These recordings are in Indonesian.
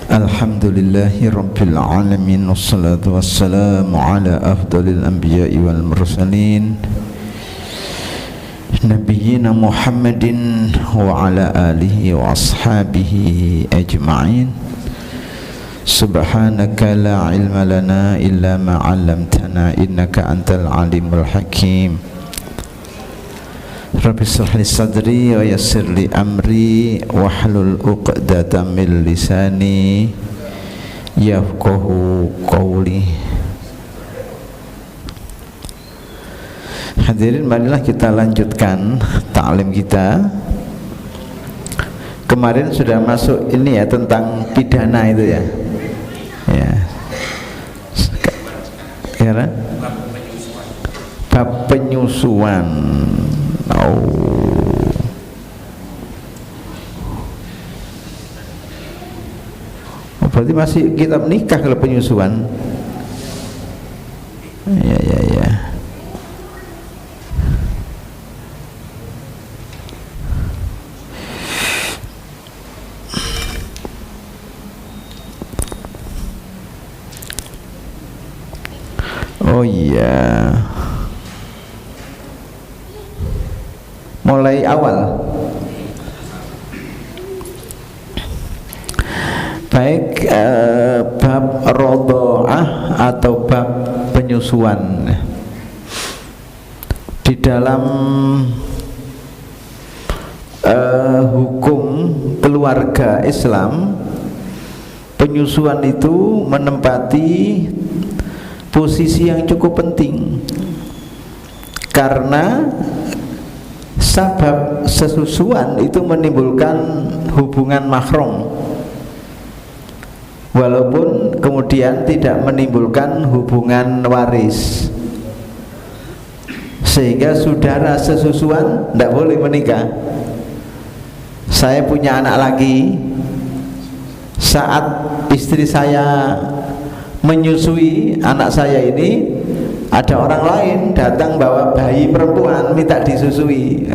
Alhamdulillahi Rabbil Alamin, wassalatu wassalamu ala afdalil anbiya'i wal mursalin Nabiyyina Muhammadin wa ala alihi wa ashabihi ajma'in. Subhanaka la ilma lana illa ma 'allamtana innaka antal alimul hakim. Rabbi shrah li sadri wa yassir li amri wahlul 'uqdatam min lisani yafqahu qawli. Hadirin, marilah kita lanjutkan ta'lim kita. Kemarin sudah masuk ini ya, tentang pidana itu ya. Ya. Sekarang bab penyusuan. Berarti masih kitab nikah kalau penyusuan. Ya. Oh iya, mulai awal. Baik, bab rodho'ah atau bab penyusuan. Di dalam hukum keluarga Islam, penyusuan itu menempati posisi yang cukup penting, karena sebab sesusuan itu menimbulkan hubungan mahram, walaupun kemudian tidak menimbulkan hubungan waris. Sehingga saudara sesusuan tidak boleh menikah. Saya punya anak lagi, saat istri saya menyusui anak saya ini, ada orang lain datang bawa bayi perempuan minta disusui,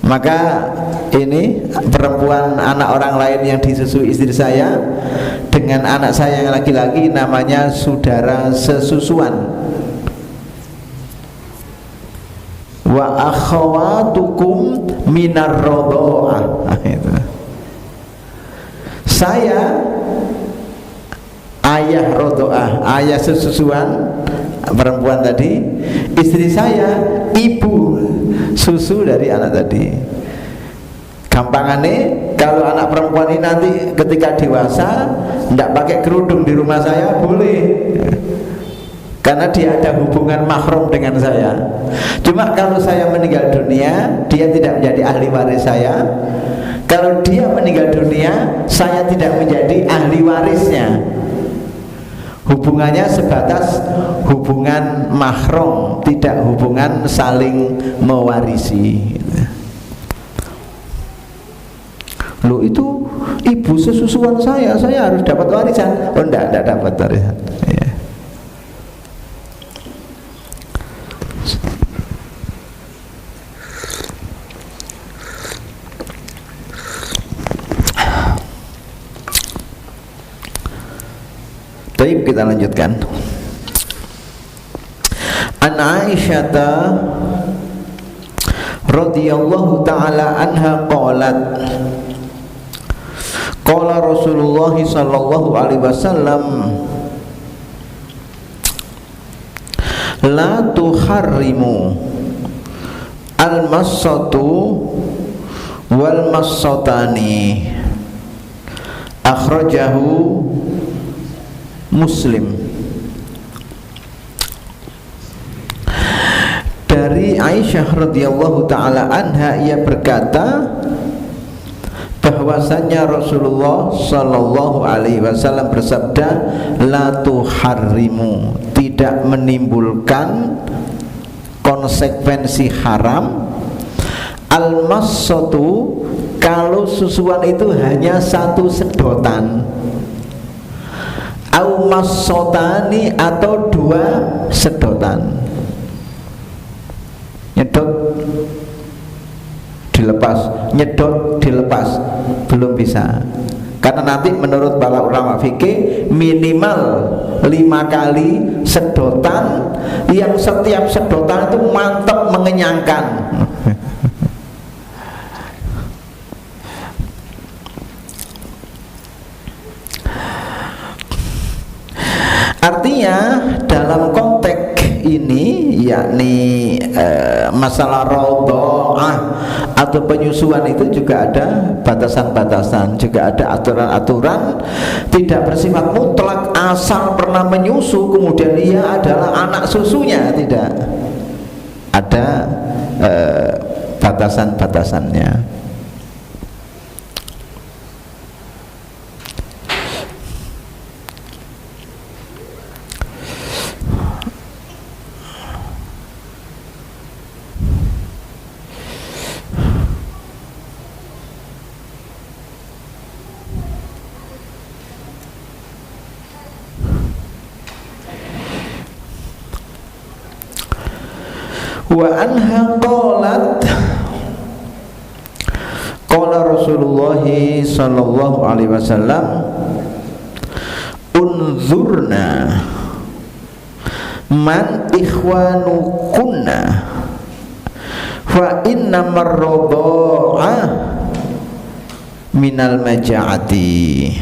maka ini perempuan anak orang lain yang disusui istri saya dengan anak saya yang laki-laki namanya saudara sesusuan. Wa akhawatukum minar rodho'ah. Saya ayah rodho'ah, ayah sesusuan perempuan tadi, istri saya ibu susu dari anak tadi. Gampangannya, kalau anak perempuan ini nanti ketika dewasa tidak pakai kerudung di rumah saya boleh, karena dia ada hubungan mahram dengan saya. Cuma kalau saya meninggal dunia, dia tidak menjadi ahli waris saya. Kalau dia meninggal dunia, saya tidak menjadi ahli warisnya. Hubungannya sebatas hubungan mahram, tidak hubungan saling mewarisi. Loh, itu ibu sesusuan saya harus dapat warisan. Oh enggak dapat warisan ya. Baik, kita lanjutkan. An Aisyah radhiyallahu ta'ala anha qalat, qala Rasulullah sallallahu alaihi wasallam, la tuharrimu al-massatu wal massatani, akhrajahu Muslim. Dari Aisyah radhiyallahu ta'ala anha, ia berkata bahwasannya Rasulullah sallallahu alaihi wasallam bersabda, la tuharrimu, tidak menimbulkan konsekuensi haram, al-massatu, kalau susuan itu hanya satu sedotan, au massotani, atau dua sedotan. Nyedot dilepas, nyedot dilepas, belum bisa. Karena nanti menurut para ulama fikih minimal 5 kali sedotan, yang setiap sedotan itu mantap mengenyangkan. Artinya dalam konteks ini, yakni masalah radha'ah atau penyusuan, itu juga ada batasan-batasan, juga ada aturan-aturan, tidak bersifat mutlak asal pernah menyusu kemudian ia adalah anak susunya, tidak. Ada batasan-batasannya. Wa anha qalat, qala Rasulullah sallallahu alaihi wasallam, unzurna man ikhwanukunna fa inna marradha'a minal maja'ati.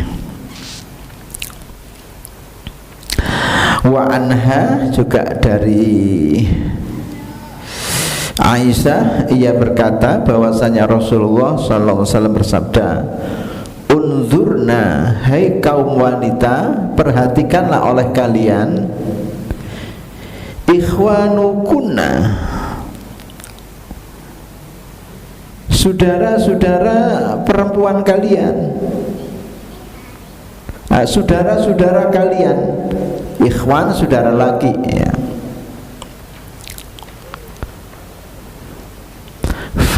Wa anha, juga dari Aisyah, ia berkata bahwasanya Rasulullah SAW bersabda, unzurna, hai kaum wanita, perhatikanlah oleh kalian, ikhwanukunna, saudara-saudara perempuan kalian, saudara-saudara kalian. Ikhwan saudara laki, ya.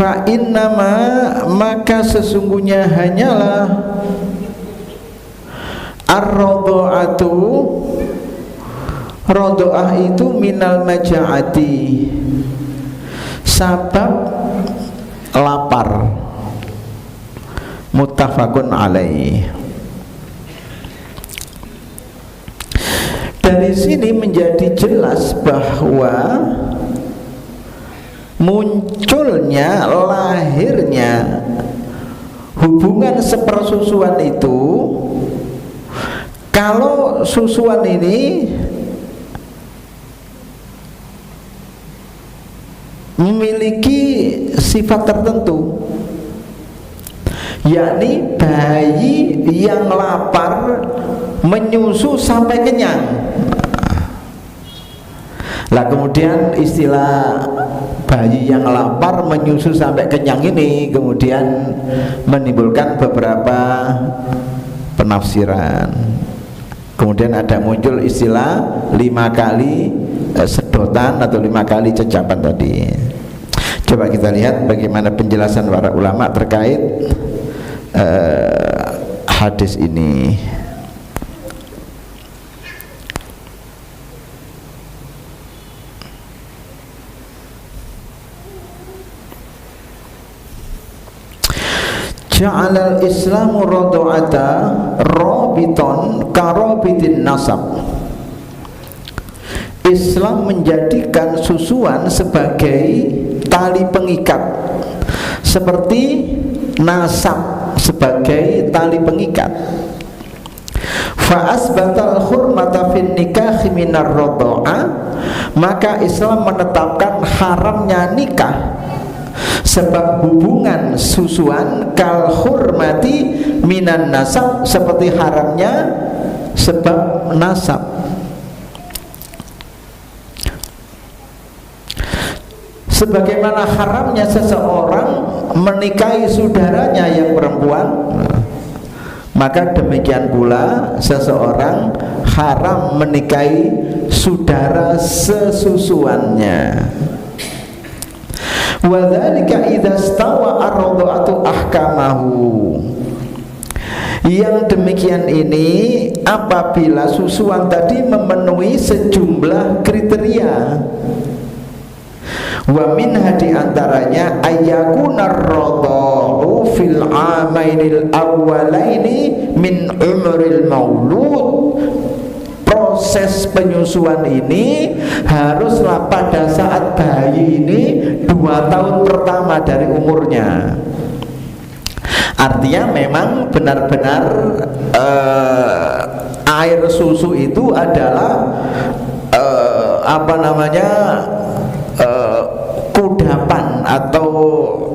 Fa innama, maka sesungguhnya hanyalah ar-radha'atu, radha'ah itu minal maja'ati, sabab lapar. Muttafaqun alaih. Dari sini menjadi jelas bahwa munculnya, lahirnya hubungan sepersusuan itu, kalau susuan ini memiliki sifat tertentu, yakni bayi yang lapar menyusu sampai kenyang. Lah kemudian istilah bayi yang lapar menyusu sampai kenyang ini kemudian menimbulkan beberapa penafsiran. Kemudian ada muncul istilah 5 kali sedotan atau 5 kali cecapan tadi. Coba kita lihat bagaimana penjelasan para ulama terkait hadis ini. Ja'alal islamu radha'ata rabiton karabitin nasab. Islam menjadikan susuan sebagai tali pengikat, seperti nasab sebagai tali pengikat. Fa asbatal hurmata fin nikah minar radha'ah, maka Islam menetapkan haramnya nikah sebab hubungan susuan, kal hurmati minan nasab, seperti haramnya sebab nasab. Sebagaimana haramnya seseorang menikahi saudaranya yang perempuan, maka demikian pula seseorang haram menikahi saudara sesusuannya. Wa dzalika idza stawa ar-radha'atu ahkamahu. Yang demikian ini apabila susuan tadi memenuhi sejumlah kriteria. Wa minha di antaranya ayyakunar radha'u fil amainil awwalaini min umril maulud. Proses penyusuan ini haruslah pada saat bayi ini 2 tahun pertama dari umurnya. Artinya memang benar-benar air susu itu adalah kudapan atau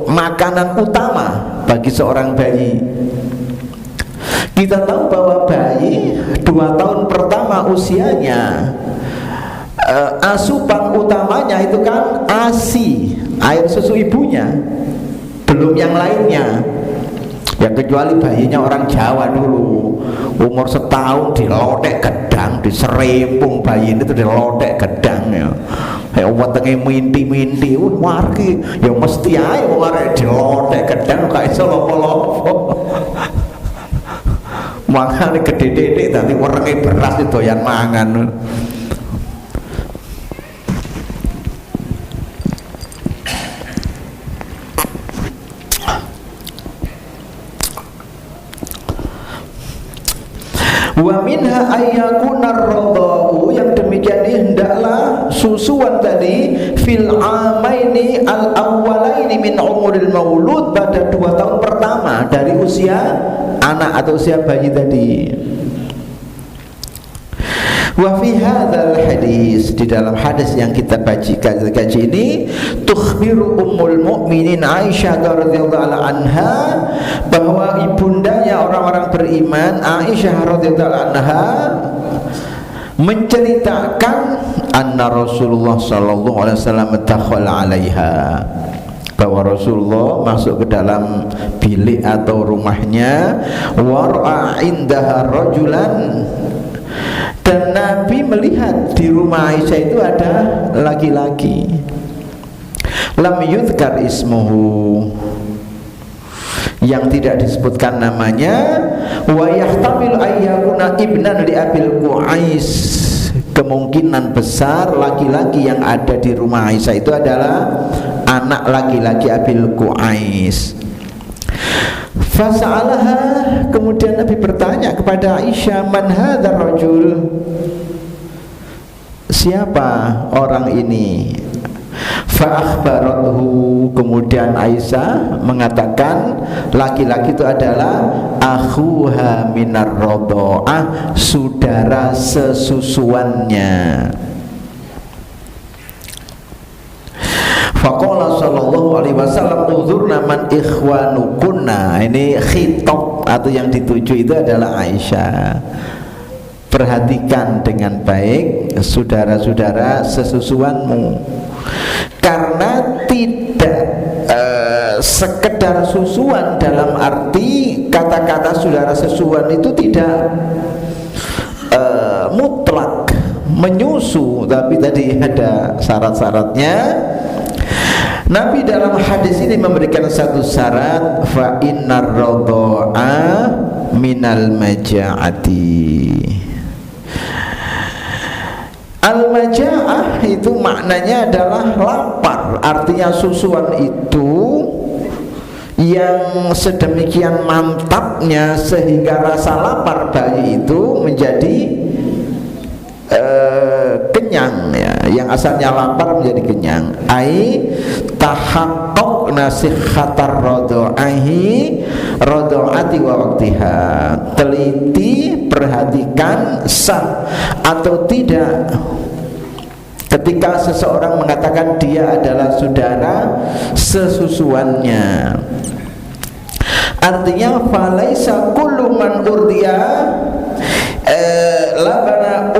makanan utama bagi seorang bayi. Kita tahu bahwa bayi 2 tahun pertama usianya, asupan utamanya itu kan ASI, air susu ibunya, belum yang lainnya. Ya kecuali bayinya orang Jawa dulu, umur setahun dilotek gedang, diserempung bayi itu dilotek gedang ya. Ya wetenge minti-minti, wargi ya mesti ae wong arek dilotek gedang gak iso lopo-lopo. Mangane gede-gede dadi werenge beras doyan mangan. Wa minha ayyakunar radha'u, yang demikian ini hendaklah susuan tadi fil amaini al awwalaini min umuril maulud, pada 2 tahun pertama dari usia anak atau usia bayi tadi. Wa fi hadzal hadis, di dalam hadis yang kita kaji ini, tukhbiru ummul mukminin Aisyah radhiyallahu anha, bahwa ibundanya orang-orang beriman Aisyah radhiyallahu anha menceritakan anna Rasulullah sallallahu alaihi wasallam dakhala 'alaiha, bahwa Rasulullah masuk ke dalam bilik atau rumahnya, wara'a indaha rajulan, dan Nabi melihat di rumah Aisyah itu ada laki-laki, lam yudhkar ismuhu, yang tidak disebutkan namanya, wa yahtamil ayyakuna ibnan li abil Qu'ais, kemungkinan besar laki-laki yang ada di rumah Aisyah itu adalah anak laki-laki Abil Qu'ais. Fasa'alaha, kemudian Nabi bertanya kepada Aisyah, man hadzal rajul, siapa orang ini? Fa'akhbarathu, kemudian Aisyah mengatakan laki-laki itu adalah akhuha minar radha'ah, saudara sesusuannya. Faqala sallallahu alaihi wasallam uzurna man ikhwanukunna, ini khitab atau yang dituju itu adalah Aisyah. Perhatikan dengan baik saudara-saudara sesusuanmu, karena tidak sekedar susuan dalam arti kata-kata saudara sesusuan itu tidak mutlak menyusu, tapi tadi ada syarat-syaratnya. Nabi dalam hadis ini memberikan satu syarat, fa innar radha'a minal maja'ati. Al-maja'ah itu maknanya adalah lapar, artinya susuan itu yang sedemikian mantapnya sehingga rasa lapar bayi itu menjadi kenyang ya, yang asalnya lapar menjadi kenyang. Ai tahaqqaq nasihhatar radha'ati wa waqtiha, teliti perhatikan sah atau tidak ketika seseorang mengatakan dia adalah saudara sesusuannya. Artinya falaisa kullu man urdiya labana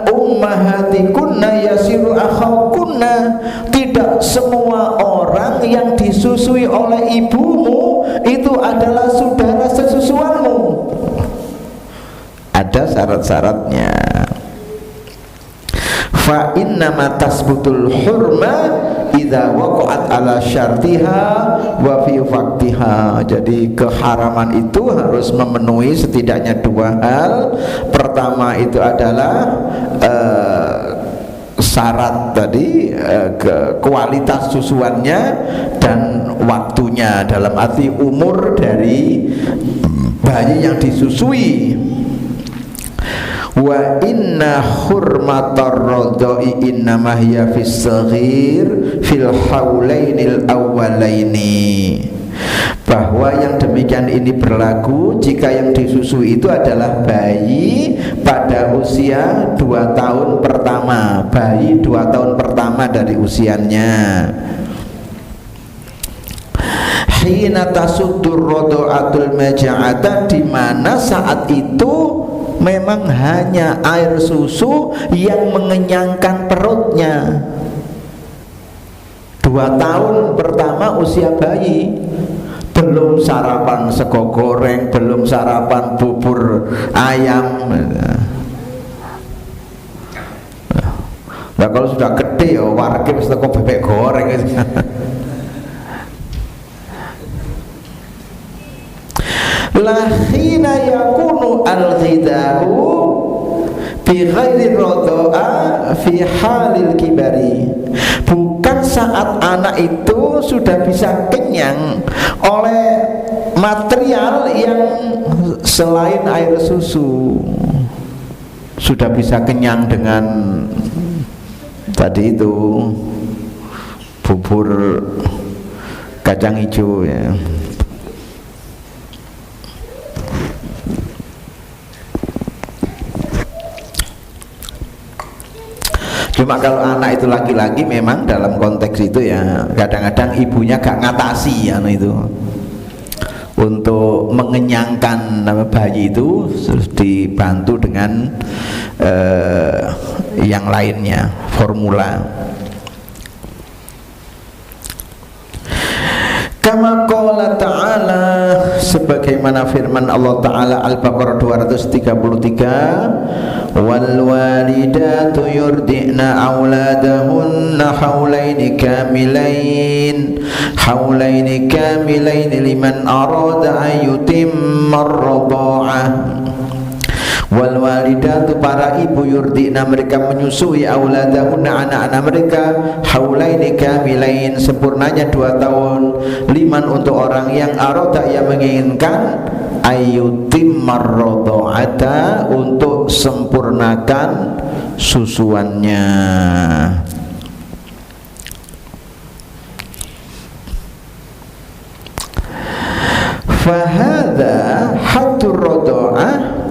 ummahatikunna yasiru akhakunna, tidak semua orang yang disusui oleh ibumu itu adalah saudara sesusuanmu, ada syarat-syaratnya. Fa innama tasbutul hurma idza waqa'at ala syartiha wa fi waqtiha. Jadi keharaman itu harus memenuhi setidaknya 2 hal. Pertama itu adalah syarat tadi, ke kualitas susuannya dan waktunya, dalam arti umur dari bayi yang disusui. Wa inna hurmatar radha'i innama hiya fis saghir fil haulainil awwalaini, bahwa yang demikian ini berlaku jika yang disusui itu adalah bayi pada usia 2 tahun pertama, bayi 2 tahun pertama dari usianya. Hina tasuddur radha'atul maja'ata, di mana saat itu memang hanya air susu yang mengenyangkan perutnya. 2 tahun pertama usia bayi, belum sarapan sego goreng, belum sarapan bubur ayam. Nah, kalau sudah gede ya warga wis teko bebek goreng. Lahina yakunu al-ghidau bi ghairi radha'a fi halil kibari, bukan saat anak itu sudah bisa kenyang oleh material yang selain air susu, sudah bisa kenyang dengan tadi itu bubur kacang hijau ya. Cuma kalau anak itu laki-laki, memang dalam konteks itu ya kadang-kadang ibunya gak ngatasi itu untuk mengenyangkan bayi itu, dibantu dengan yang lainnya, formula. Kama qala ta'ala, sebagaimana firman Allah Ta'ala Al-Baqarah 233, wal walidatu yurdi'na auladahunna haulaini kamilain liman arada an yutimma ar-radha'ah. Wal walidatu, para ibu, yurdina, mereka menyusui, auladahunna, anak-anak mereka, haulaini kamilain, sempurnanya 2 tahun, liman, untuk orang yang arada, yang menginginkan, ayyutimmar radha'ata, untuk sempurnakan susuannya. Fahadha haddur radha'ah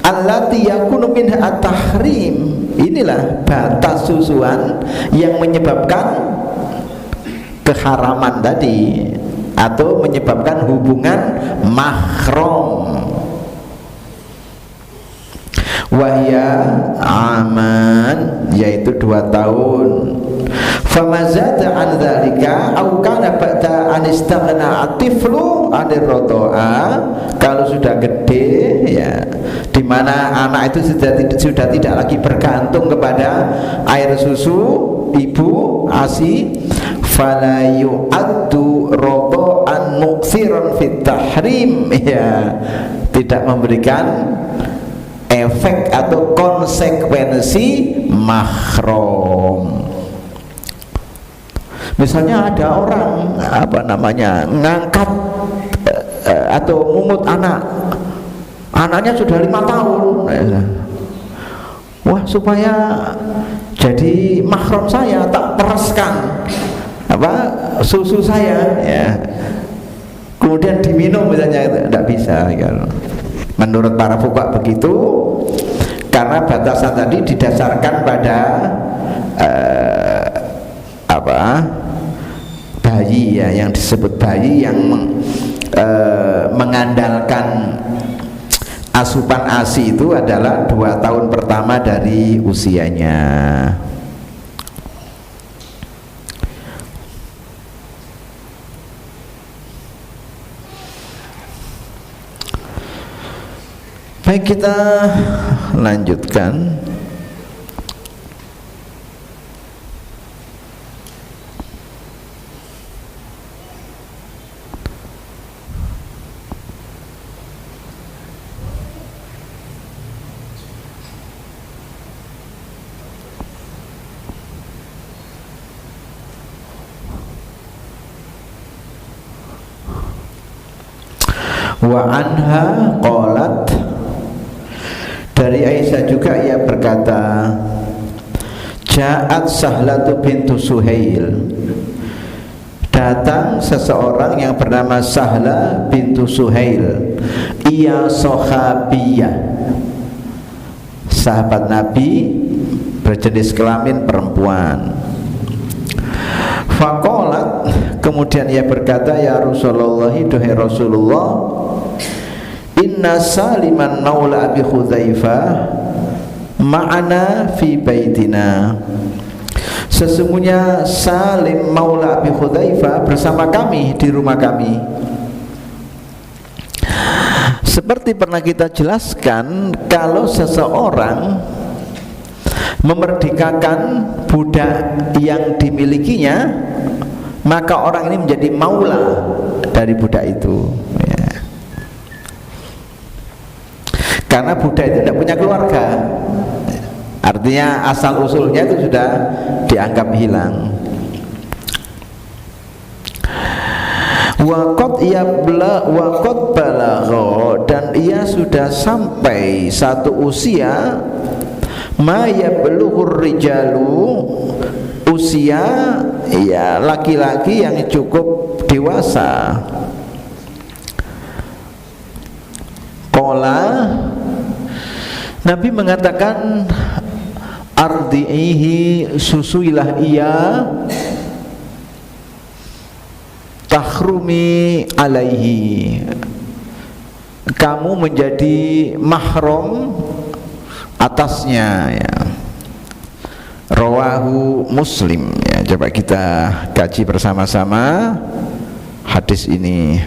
allati yakunu minha at-tahrim, inilah batas susuan yang menyebabkan keharaman tadi, atau menyebabkan hubungan mahram. Wahya aman, yaitu 2 tahun. Famazada an dzalika au kana ba'da an istaghna at-tiflu anir radha'a, kalau sudah gede ya, di mana anak itu sudah tidak lagi bergantung kepada air susu ibu ASI, fala yu'addu radha'an muksiran fit tahrim, ya, tidak memberikan efek atau konsekuensi mahram. Misalnya ada orang ngangkat atau mungut anaknya sudah 5 tahun, wah, supaya jadi mahram saya tak peraskan susu saya ya, kemudian diminum misalnya, itu tidak bisa ya. Menurut para fuqaha begitu, karena batasan tadi didasarkan pada bayi ya, yang disebut bayi yang mengandalkan asupan ASI itu adalah 2 tahun pertama dari usianya. Baik, kita lanjutkan. Wa anha qalat, dari Aisyah juga ia berkata, Ja'at Sahlatu bintu Suhail, datang seseorang yang bernama Sahla bintu Suhail, ia sahabiyah, sahabat Nabi, berjenis kelamin perempuan. Faqalat, kemudian ia berkata, ya Rasulullah, duhai Rasulullah, inna Saliman maula Abi Hudzaifah ma'ana fi baitina, sesungguhnya Salim maula Abi Hudzaifah bersama kami di rumah kami. Seperti pernah kita jelaskan, kalau seseorang memerdekakan budak yang dimilikinya, maka orang ini menjadi maula dari budak itu ya. Karena budak itu tidak punya keluarga, artinya asal usulnya itu sudah dianggap hilang. Waqad balagha, dan ia sudah sampai satu usia, ma yablughur rijalu, usia ya laki-laki yang cukup dewasa. Qala, Nabi mengatakan, ardi'ihi, susuilah ia, tahrumi alaihi, kamu menjadi mahram atasnya ya. Rawahu Muslim ya. Coba kita kaji bersama-sama hadis ini.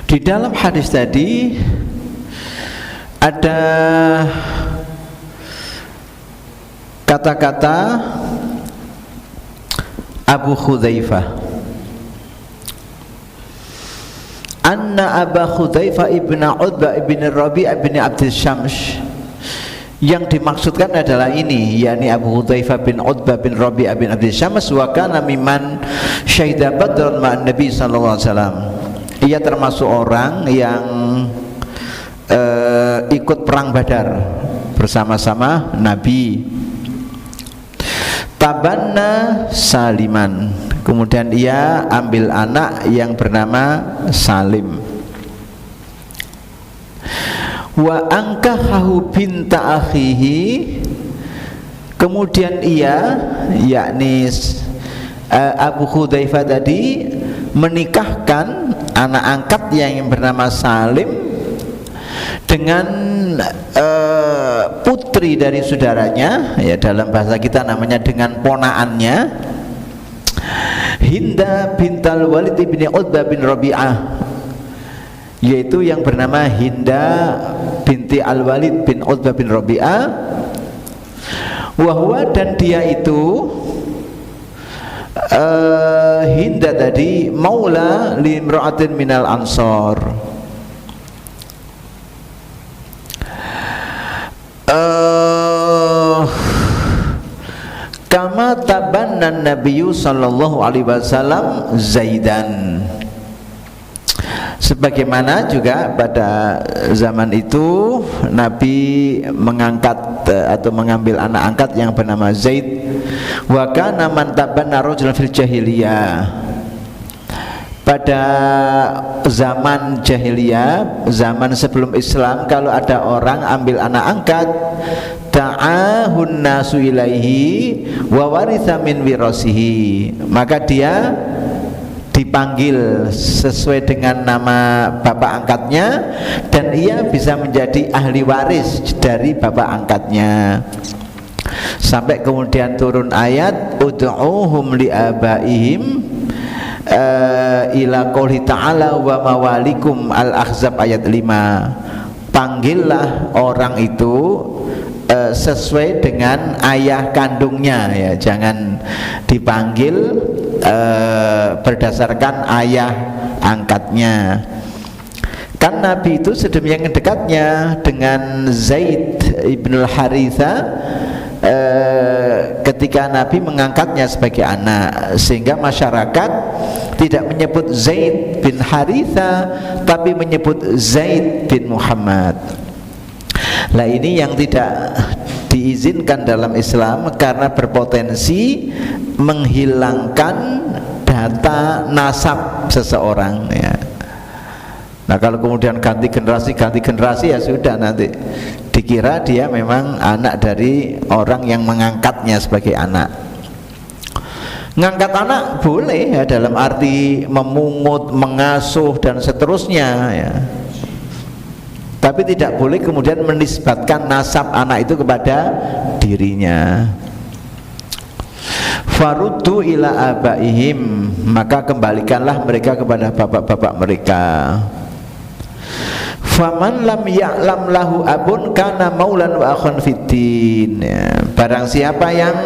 Di dalam hadis tadi ada kata-kata Abu Hudzaifah, anna Abu Hudzaifah ibn Utbah ibn Rabi' ibn Abdul Syams, yang dimaksudkan adalah ini, yakni Abu Hudzaifah bin Utbah bin Rabi' bin Abdul Syams, wa kana mimman syahida badran ma'an Nabi sallallahu alaihi wasallam, ia termasuk orang yang ikut perang Badar bersama-sama Nabi. Tabanna Saliman, kemudian ia ambil anak yang bernama Salim. Wa angkahahu binta akhihi, kemudian ia, yakni Abu Hudzaifah tadi, menikahkan anak angkat yang bernama Salim dengan putri dari saudaranya, ya dalam bahasa kita namanya dengan ponaannya, Hinda bintal Walid bin Utbah bin Rabi'ah, yaitu yang bernama Hinda binti Al-Walid bin Utbah bin Rabi'ah. Wahwa, dan dia itu Hinda tadi maula limra'atin minal ansor, kama tabanna Nabiyyu sallallahu alaihi wasallam Zaidan, sebagaimana juga pada zaman itu Nabi mengangkat atau mengambil anak angkat yang bernama Zaid. Wa kana man tabanna rajulan fil jahiliyah, pada zaman jahiliyah, zaman sebelum Islam, kalau ada orang ambil anak angkat, ta'ahun nasu ilaihi wa waritha min wirasihi, maka dia dipanggil sesuai dengan nama bapak angkatnya dan ia bisa menjadi ahli waris dari bapak angkatnya. Sampai kemudian turun ayat ud'uhum liabaihim ila qouli ta'ala wa mawalikum, Al-Ahzab ayat 5. Panggillah orang itu sesuai dengan ayah kandungnya, ya, jangan dipanggil berdasarkan ayah angkatnya. Kan Nabi itu sedemikian dekatnya dengan Zaid ibn Haritha ketika Nabi mengangkatnya sebagai anak, sehingga masyarakat tidak menyebut Zaid bin Haritha tapi menyebut Zaid bin Muhammad. Nah, ini yang tidak diizinkan dalam Islam karena berpotensi menghilangkan data nasab seseorang, ya. Nah, kalau kemudian ganti generasi ya sudah, nanti dikira dia memang anak dari orang yang mengangkatnya sebagai anak. Ngangkat anak boleh, ya, dalam arti memungut, mengasuh dan seterusnya, ya. Tapi tidak boleh kemudian menisbatkan nasab anak itu kepada dirinya. Faruddu ila abaihim, maka kembalikanlah mereka kepada bapak-bapak mereka. Faman lam ya'lam lahu abun kana maulan wa akhun fiddin, ya. Barang siapa yang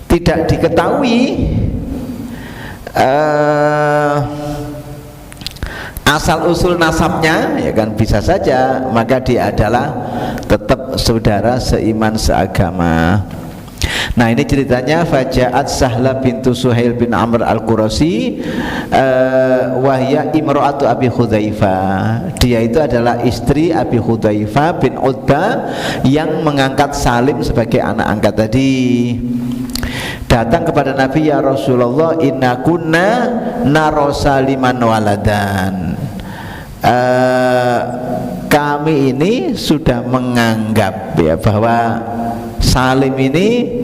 tidak diketahui asal usul nasabnya, ya kan, bisa saja maka dia adalah tetap saudara seiman seagama. Nah, ini ceritanya Faja'at Sahla bintu Suhail bin Amr al-Qurasi wahya imra'atu Abi Hudzaifah. Dia itu adalah istri Abi Hudzaifah bin Utbah yang mengangkat Salim sebagai anak angkat tadi. Datang kepada Nabi, ya Rasulullah, inna kunna narosa liman waladan, kami ini sudah menganggap, ya, bahwa Salim ini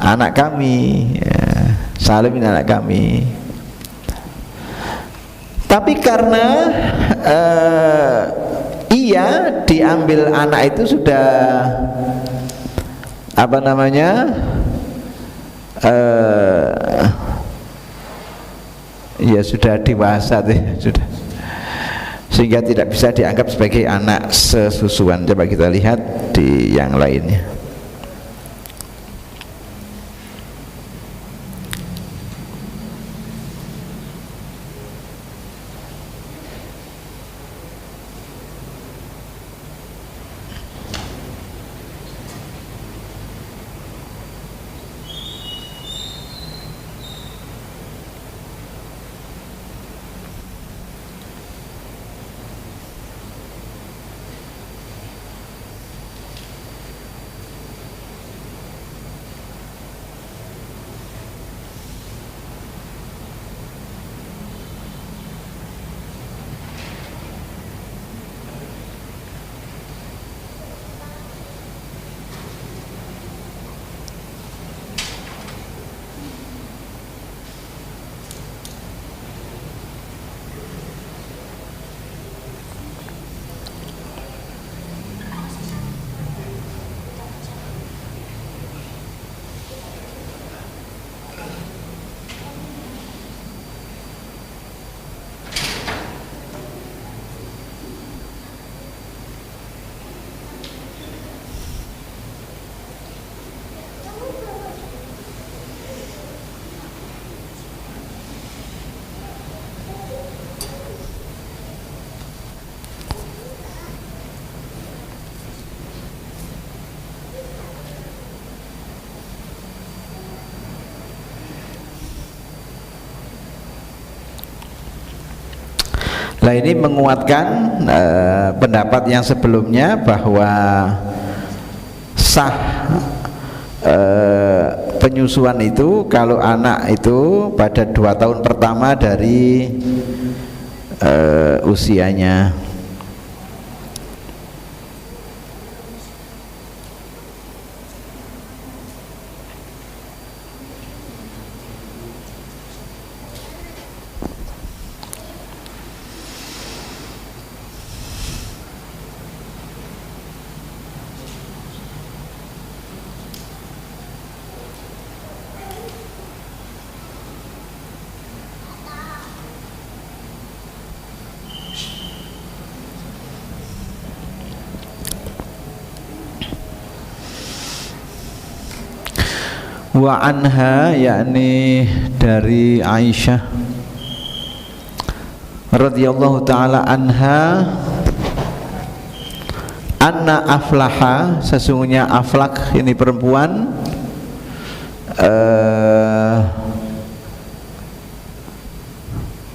anak kami, ya. Salim ini anak kami. Tapi karena ia diambil anak itu sudah apa namanya, ya sudah dewasa deh, sudah, sehingga tidak bisa dianggap sebagai anak sesusuan. Coba kita lihat di yang lainnya. Nah ini menguatkan pendapat yang sebelumnya bahwa sah penyusuan itu kalau anak itu pada 2 tahun pertama dari usianya. Wa anha, yakni dari Aisyah radhiyallahu taala anha, anna Aflaha, sesungguhnya Aflak ini perempuan,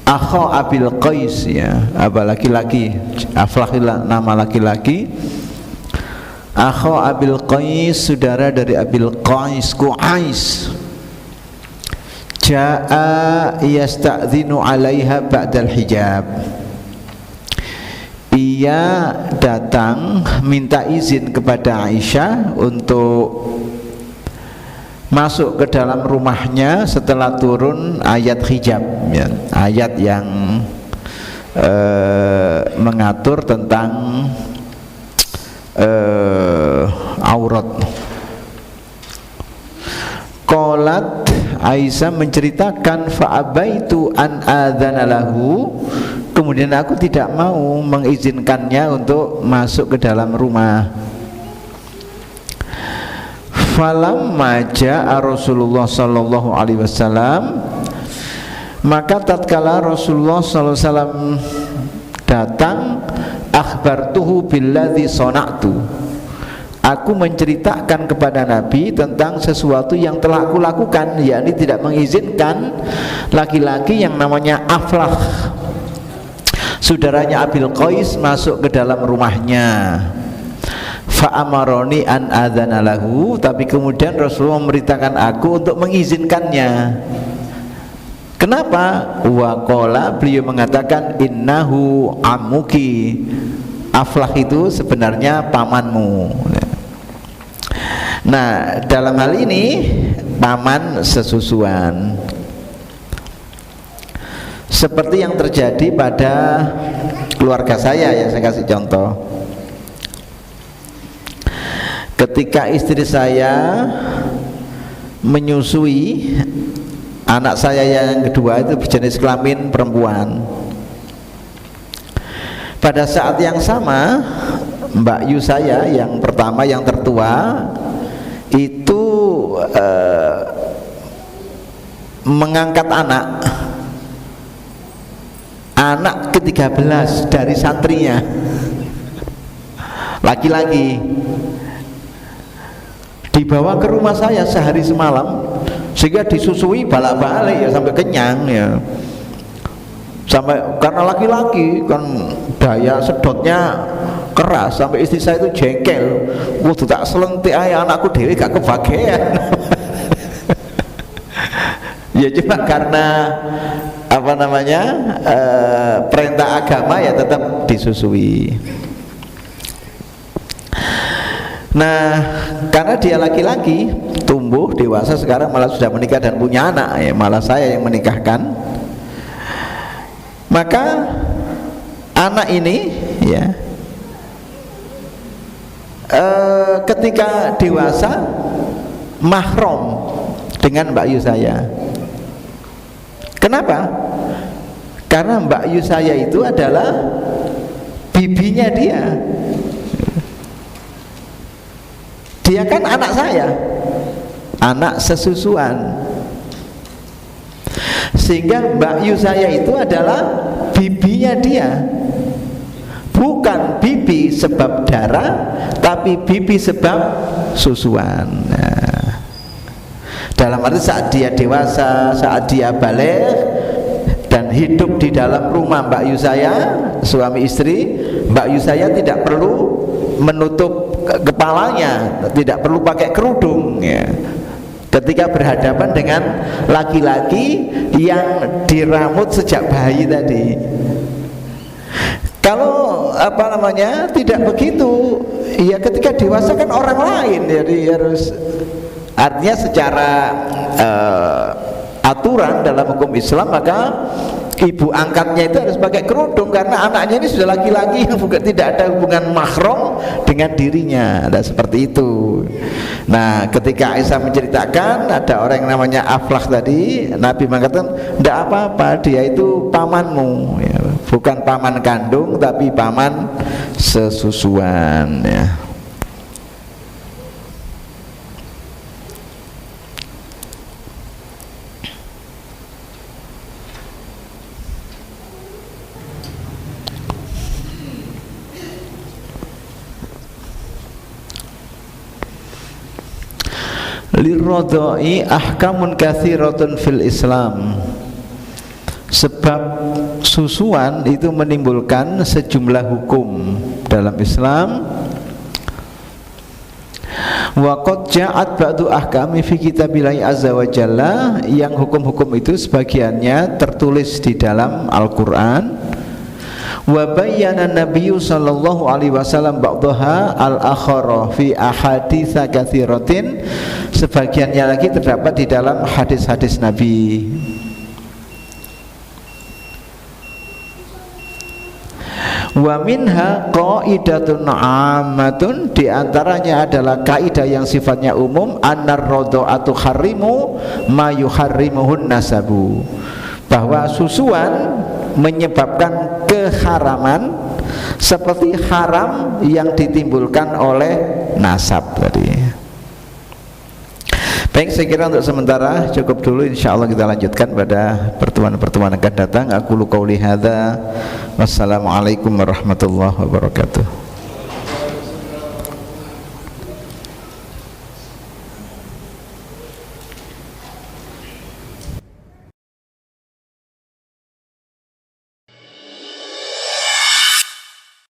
akho Abil Qais, ya, aba laki-laki. Aflak nama laki-laki. Akho Abil Qais, saudara dari Abil Qais, Qais. Ja'a yasta'dhinu 'alaiha ba'dal hijab. Ia datang minta izin kepada Aisyah untuk masuk ke dalam rumahnya setelah turun ayat hijab, ya, ayat yang mengatur tentang aurat. Qalat, Aisyah menceritakan, fa'abaitu an adzana lahu, kemudian aku tidak mau mengizinkannya untuk masuk ke dalam rumah. Falamma jaa Rasulullah sallallahu alaihi wasallam, maka tatkala Rasulullah sallallahu alaihi wasallam datang, akhbartuhu billadzi sana'tu, aku menceritakan kepada Nabi tentang sesuatu yang telah aku lakukan, yakni tidak mengizinkan laki-laki yang namanya Aflah, saudaranya Abil Qais, masuk ke dalam rumahnya. Fa'amaroni an adzana lahu, tapi kemudian Rasulullah memerintahkan aku untuk mengizinkannya. Kenapa? Wa qala, beliau mengatakan, innahu ammuki, Aflah itu sebenarnya pamanmu. Nah, dalam hal ini paman sesusuan, seperti yang terjadi pada keluarga saya, yang saya kasih contoh. Ketika istri saya menyusui anak saya yang kedua, itu berjenis kelamin perempuan, pada saat yang sama Mbak Yu saya yang pertama, yang tertua, itu mengangkat anak ke-13 dari santrinya, laki-laki, dibawa ke rumah saya sehari semalam, sehingga disusui balak-balik ya sampai kenyang, ya, sampai, karena laki-laki kan daya sedotnya keras, sampai istri saya itu jengkel, waduh tak selentik aja anakku dewi gak kebagian. Ya cuma karena apa namanya, perintah agama, ya tetap disusui. Nah, karena dia laki-laki, tumbuh dewasa, sekarang malah sudah menikah dan punya anak, ya, malah saya yang menikahkan. Maka anak ini, ya, ketika dewasa mahram dengan Mbak Yu saya. Kenapa? Karena Mbak Yu saya itu adalah bibinya dia. Dia kan anak saya, anak sesusuan, sehingga Mbak Yu saya itu adalah bibinya dia, bukan bibi sebab darah, tapi bibi sebab susuan. Nah, dalam arti saat dia dewasa, saat dia balik, dan hidup di dalam rumah Mbak Yu saya, suami istri, Mbak Yu saya tidak perlu menutup kepalanya, tidak perlu pakai kerudung ya. Ketika berhadapan dengan laki-laki yang diramut sejak bayi tadi. Kalau tidak begitu, ya ketika dewasa kan orang lain, jadi harus, artinya secara aturan dalam hukum Islam maka ibu angkatnya itu harus pakai kerudung karena anaknya ini sudah laki-laki yang tidak ada hubungan mahram dengan dirinya. Ada seperti itu. Nah, ketika Aisyah menceritakan ada orang yang namanya Aflah tadi, Nabi mengatakan tidak apa-apa, dia itu pamanmu ya. Bukan paman kandung tapi paman sesusuan ya. Lirodoi ahkamun kathiratun fil Islam. Sebab susuan itu menimbulkan sejumlah hukum dalam Islam. Wa qad ja'at ba'du ahkami fi kitabillahi azza wa jalla, yang hukum-hukum itu sebagiannya tertulis di dalam Al-Qur'an. Wa bayyana Nabiyyu sallallahu alaihi wasallam ba'daha al-akhara fi ahaditsa katsiratin, sebagiannya lagi terdapat di dalam hadis-hadis Nabi. Wa minha qaidatun 'ammatun, di antaranya adalah kaidah yang sifatnya umum, annar radha'atu harrimu ma yuharrimuhun nasabu, bahwa susuan menyebabkan keharaman seperti haram yang ditimbulkan oleh nasab tadi. Baik, saya kira untuk sementara cukup dulu, insyaallah kita lanjutkan pada pertemuan-pertemuan akan datang. Aku qauli hadza, wassalamualaikum warahmatullahi wabarakatuh.